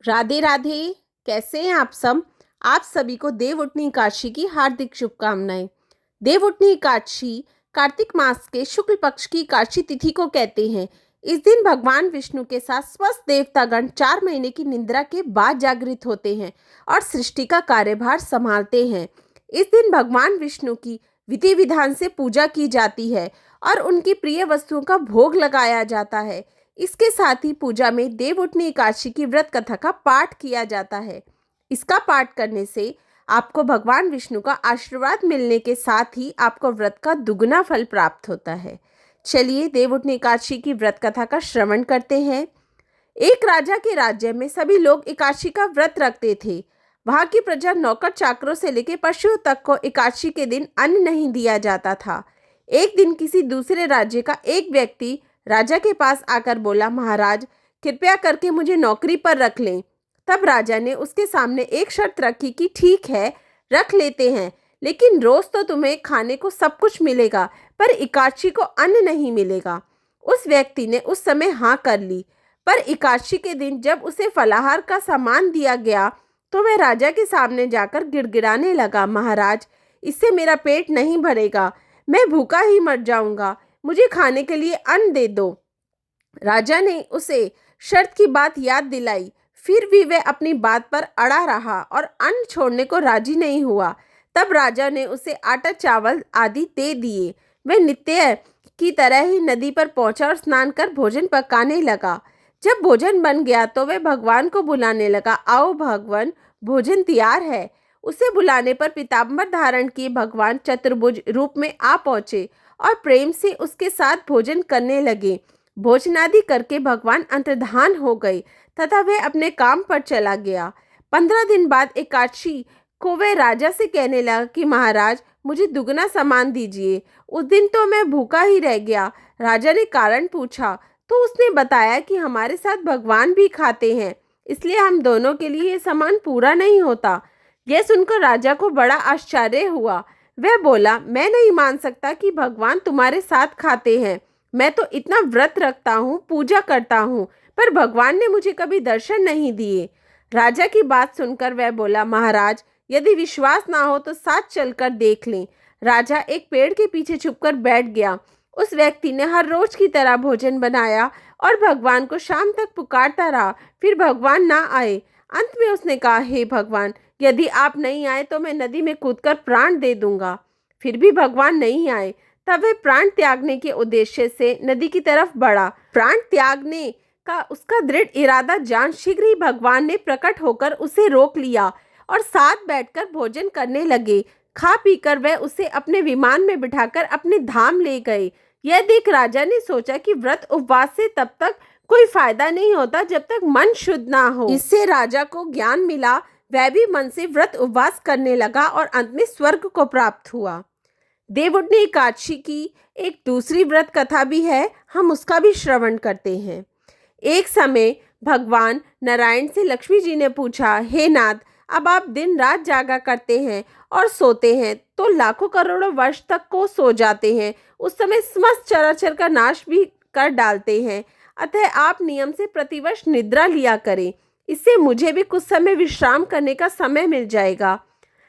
राधे राधे। कैसे हैं आप सब। आप सभी को देवउठनी एकादशी की हार्दिक शुभकामनाएं। देवउठनी एकादशी कार्तिक मास के शुक्ल पक्ष की एकादशी तिथि को कहते हैं। इस दिन भगवान विष्णु के साथ स्वस्थ देवतागण 4 महीने की निद्रा के बाद जागृत होते हैं और सृष्टि का कार्यभार संभालते हैं। इस दिन भगवान विष्णु की विधि विधान से पूजा की जाती है और उनकी प्रिय वस्तुओं का भोग लगाया जाता है। इसके साथ ही पूजा में देवउठनी एकादशी की व्रत कथा का पाठ किया जाता है। इसका पाठ करने से आपको भगवान विष्णु का आशीर्वाद मिलने के साथ ही आपको व्रत का दुगना फल प्राप्त होता है। चलिए देवउठनी एकादशी की व्रत कथा का श्रवण करते हैं। एक राजा के राज्य में सभी लोग एकादशी का व्रत रखते थे। वहां की प्रजा नौकर चाकरों से लेकर पशुओं तक को एकादशी के दिन अन्न नहीं दिया जाता था। एक दिन किसी दूसरे राज्य का एक व्यक्ति राजा के पास आकर बोला, महाराज कृपया करके मुझे नौकरी पर रख लें। तब राजा ने उसके सामने एक शर्त रखी कि ठीक है, रख लेते हैं, लेकिन रोज तो तुम्हें खाने को सब कुछ मिलेगा, पर एकादशी को अन्न नहीं मिलेगा। उस व्यक्ति ने उस समय हाँ कर ली, पर एकादशी के दिन जब उसे फलाहार का सामान दिया गया तो वह राजा के सामने जाकर गिड़गिड़ाने लगा, महाराज इससे मेरा पेट नहीं भरेगा, मैं भूखा ही मर जाऊंगा, मुझे खाने के लिए अन्न दे दो। राजा ने उसे शर्त की बात याद दिलाई, फिर भी वह अपनी बात पर अड़ा रहा और अन्न छोड़ने को राजी नहीं हुआ। तब राजा ने उसे आटा चावल आदि दे दिए। वह नित्य की तरह ही नदी पर पहुंचा और स्नान कर भोजन पकाने लगा। जब भोजन बन गया तो वह भगवान को बुलाने लगा, आओ भगवान, भोजन तैयार है। उसे बुलाने पर पीताम्बर धारण किए भगवान चतुर्भुज रूप में आ पहुंचे और प्रेम से उसके साथ भोजन करने लगे। भोजनादि करके भगवान अंतर्धान हो गए तथा वह अपने काम पर चला गया। 15 दिन बाद एकादशी को वह राजा से कहने लगा कि महाराज मुझे दुगना सामान दीजिए। उस दिन तो मैं भूखा ही रह गया। राजा ने कारण पूछा तो उसने बताया कि हमारे साथ भगवान भी खाते हैं, इसलिए हम दोनों के लिए ये सामान पूरा नहीं होता। यह सुनकर राजा को बड़ा आश्चर्य हुआ। वह बोला, मैं नहीं मान सकता कि भगवान तुम्हारे साथ खाते हैं। मैं तो इतना व्रत रखता हूँ, पूजा करता हूँ, पर भगवान ने मुझे कभी दर्शन नहीं दिए। राजा की बात सुनकर वह बोला, महाराज यदि विश्वास ना हो तो साथ चलकर देख लें। राजा एक पेड़ के पीछे छुपकर बैठ गया। उस व्यक्ति ने हर रोज की तरह भोजन बनाया और भगवान को शाम तक पुकारता रहा, फिर भगवान ना आए। अंत में उसने कहा, हे भगवान, यदि आप नहीं आए तो मैं नदी में कूदकर प्राण दे दूंगा। फिर भी भगवान नहीं आए। तब वह प्राण त्यागने के उद्देश्य से नदी की तरफ बढ़ा। प्राण त्यागने का उसका दृढ़ इरादा जान शीघ्र ही भगवान ने प्रकट होकर उसे रोक लिया और साथ बैठकर भोजन करने लगे। खा पीकर वह उसे अपने विमान में बिठाकर अपने धाम ले गए। यह देख राजा ने सोचा कि व्रत उपवास से तब तक कोई फायदा नहीं होता जब तक मन शुद्ध ना हो। इससे राजा को ज्ञान मिला। वह भी मन से व्रत उपवास करने लगा और अंत में स्वर्ग को प्राप्त हुआ। देवउठनी एकादशी की एक दूसरी व्रत कथा भी है, हम उसका भी श्रवण करते हैं। एक समय भगवान नारायण से लक्ष्मी जी ने पूछा, हे नाथ, अब आप दिन रात जागा करते हैं और सोते हैं तो लाखों करोड़ों वर्ष तक को सो जाते हैं, उस समय समस्त चराचर का नाश भी कर डालते हैं। अतः आप नियम से प्रतिवर्ष निद्रा लिया करें, इससे मुझे भी कुछ समय विश्राम करने का समय मिल जाएगा।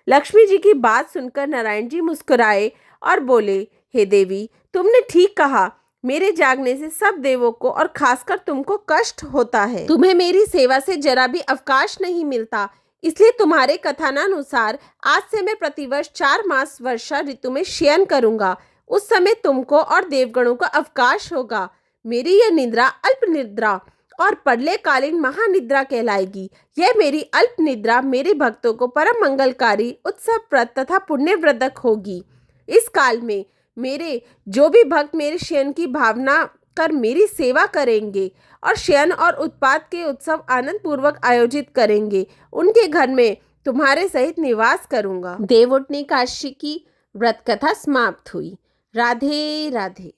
लक्ष्मी जी की बात सुनकर नारायण जी मुस्कुराए और बोले, हे देवी, तुमने ठीक कहा, मेरे जागने से सब देवों को और खासकर तुमको कष्ट होता है। तुम्हें मेरी सेवा से जरा भी अवकाश नहीं मिलता, इसलिए तुम्हारे कथनानुसार आज से मैं प्रतिवर्ष 4 मास वर्षा ऋतु में शयन करूंगा। उस समय तुमको और देवगणों का अवकाश होगा। मेरी यह निद्रा अल्प निद्रा और प्रलयकालीन महानिद्रा कहलाएगी। यह मेरी अल्प निद्रा मेरे भक्तों को परम मंगलकारी, उत्सवप्रद तथा पुण्यवर्धक होगी। इस काल में मेरे जो भी भक्त मेरे शयन की भावना कर मेरी सेवा करेंगे और शयन और उत्पात के उत्सव आनंद पूर्वक आयोजित करेंगे, उनके घर में तुम्हारे सहित निवास करूंगा। देवउठनी एकादशी की व्रत कथा समाप्त हुई। राधे राधे।